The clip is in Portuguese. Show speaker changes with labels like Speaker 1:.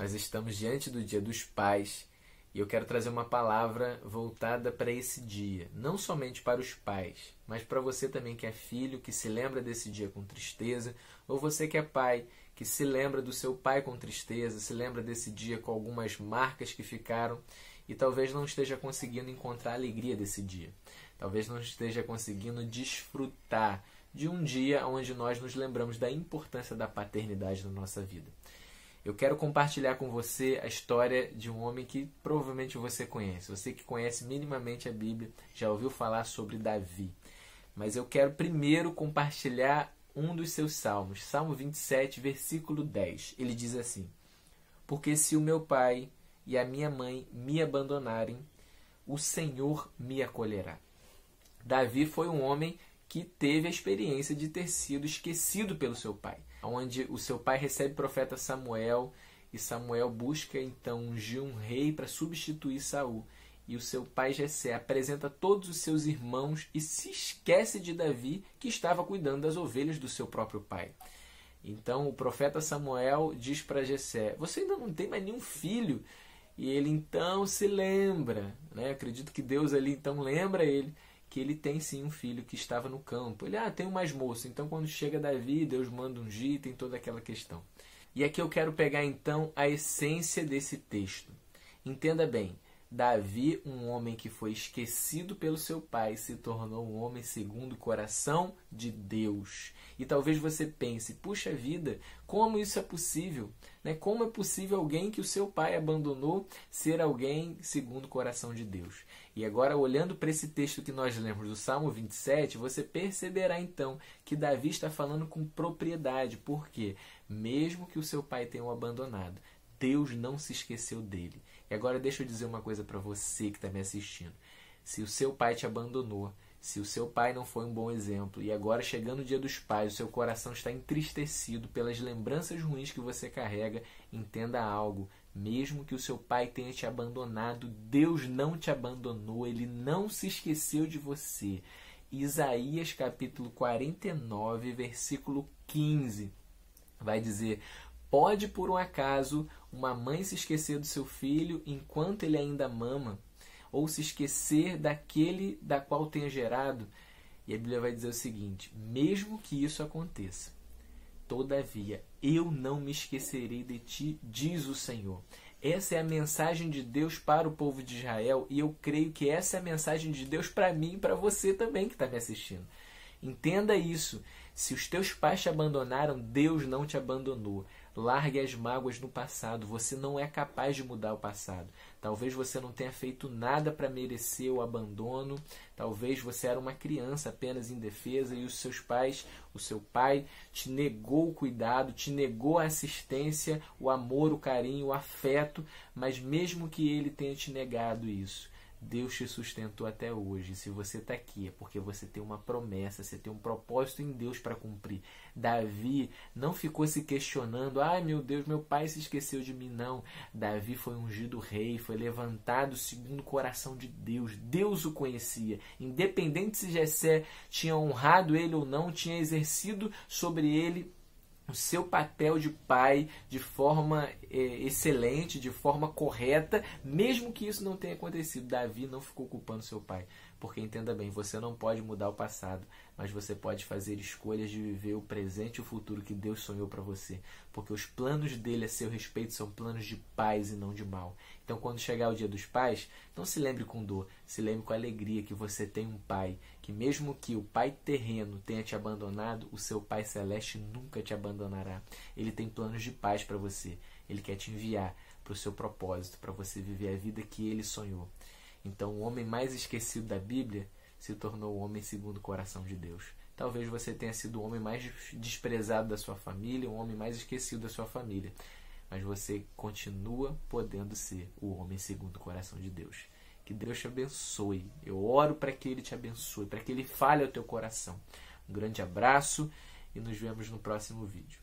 Speaker 1: Nós estamos diante do Dia dos Pais e eu quero trazer uma palavra voltada para esse dia. Não somente para os pais, mas para você também que é filho, que se lembra desse dia com tristeza, ou você que é pai, que se lembra do seu pai com tristeza, se lembra desse dia com algumas marcas que ficaram e talvez não esteja conseguindo encontrar a alegria desse dia. Talvez não esteja conseguindo desfrutar de um dia onde nós nos lembramos da importância da paternidade na nossa vida. Eu quero compartilhar com você a história de um homem que provavelmente você conhece. Você que conhece minimamente a Bíblia já ouviu falar sobre Davi. Mas eu quero primeiro compartilhar um dos seus salmos. Salmo 27, versículo 10. Ele diz assim: porque se o meu pai e a minha mãe me abandonarem, o Senhor me acolherá. Davi foi um homem que teve a experiência de ter sido esquecido pelo seu pai, onde o seu pai recebe o profeta Samuel e Samuel busca então ungir um rei para substituir Saul. E o seu pai Jessé apresenta todos os seus irmãos e se esquece de Davi, que estava cuidando das ovelhas do seu próprio pai. Então o profeta Samuel diz para Jessé: você ainda não tem mais nenhum filho? E ele então se lembra, né? Acredito que Deus ali então lembra ele que ele tem sim um filho que estava no campo. Ele, tem um mais moço. Então quando chega Davi, Deus manda ungir, tem toda aquela questão. E aqui eu quero pegar então a essência desse texto. Entenda bem, Davi, um homem que foi esquecido pelo seu pai, se tornou um homem segundo o coração de Deus. E talvez você pense, puxa vida, como isso é possível? Né? Como é possível alguém que o seu pai abandonou ser alguém segundo o coração de Deus? E agora, olhando para esse texto que nós lemos do Salmo 27, você perceberá então que Davi está falando com propriedade. Por quê? Mesmo que o seu pai tenha o abandonado, Deus não se esqueceu dele. E agora deixa eu dizer uma coisa para você que está me assistindo. Se o seu pai te abandonou, se o seu pai não foi um bom exemplo, e agora chegando o Dia dos Pais, o seu coração está entristecido pelas lembranças ruins que você carrega, entenda algo. Mesmo que o seu pai tenha te abandonado, Deus não te abandonou, Ele não se esqueceu de você. Isaías capítulo 49, versículo 15, vai dizer: pode por um acaso uma mãe se esquecer do seu filho enquanto ele ainda mama, ou se esquecer daquele da qual tenha gerado? E a Bíblia vai dizer o seguinte: mesmo que isso aconteça, todavia, eu não me esquecerei de ti, diz o Senhor. Essa é a mensagem de Deus para o povo de Israel e eu creio que essa é a mensagem de Deus para mim e para você também que está me assistindo. Entenda isso. Se os teus pais te abandonaram, Deus não te abandonou. Largue as mágoas no passado. Você não é capaz de mudar o passado. Talvez você não tenha feito nada para merecer o abandono. Talvez você era uma criança apenas indefesa e os seus pais, o seu pai, te negou o cuidado, te negou a assistência, o amor, o carinho, o afeto. Mas mesmo que ele tenha te negado isso, Deus te sustentou até hoje. Se você está aqui é porque você tem uma promessa, você tem um propósito em Deus para cumprir. Davi não ficou se questionando: ai meu Deus, meu pai se esqueceu de mim. Não, Davi foi ungido rei, foi levantado segundo o coração de Deus. Deus o conhecia. Independente se Jessé tinha honrado ele ou não, tinha exercido sobre ele o seu papel de pai de forma excelente, de forma correta, mesmo que isso não tenha acontecido. Davi não ficou culpando seu pai, porque entenda bem, você não pode mudar o passado, mas você pode fazer escolhas de viver o presente e o futuro que Deus sonhou para você, porque os planos dele a seu respeito são planos de paz e não de mal. Então quando chegar o Dia dos Pais, não se lembre com dor, se lembre com alegria que você tem um pai, que mesmo que o pai terreno tenha te abandonado, o seu pai celeste nunca te abandonará. Ele tem planos de paz para você, ele quer te enviar para o seu propósito, para você viver a vida que ele sonhou. Então o homem mais esquecido da Bíblia se tornou o homem segundo o coração de Deus. Talvez você tenha sido o homem mais desprezado da sua família, o homem mais esquecido da sua família, mas você continua podendo ser o homem segundo o coração de Deus. Que Deus te abençoe. Eu oro para que Ele te abençoe, para que Ele fale ao teu coração. Um grande abraço e nos vemos no próximo vídeo.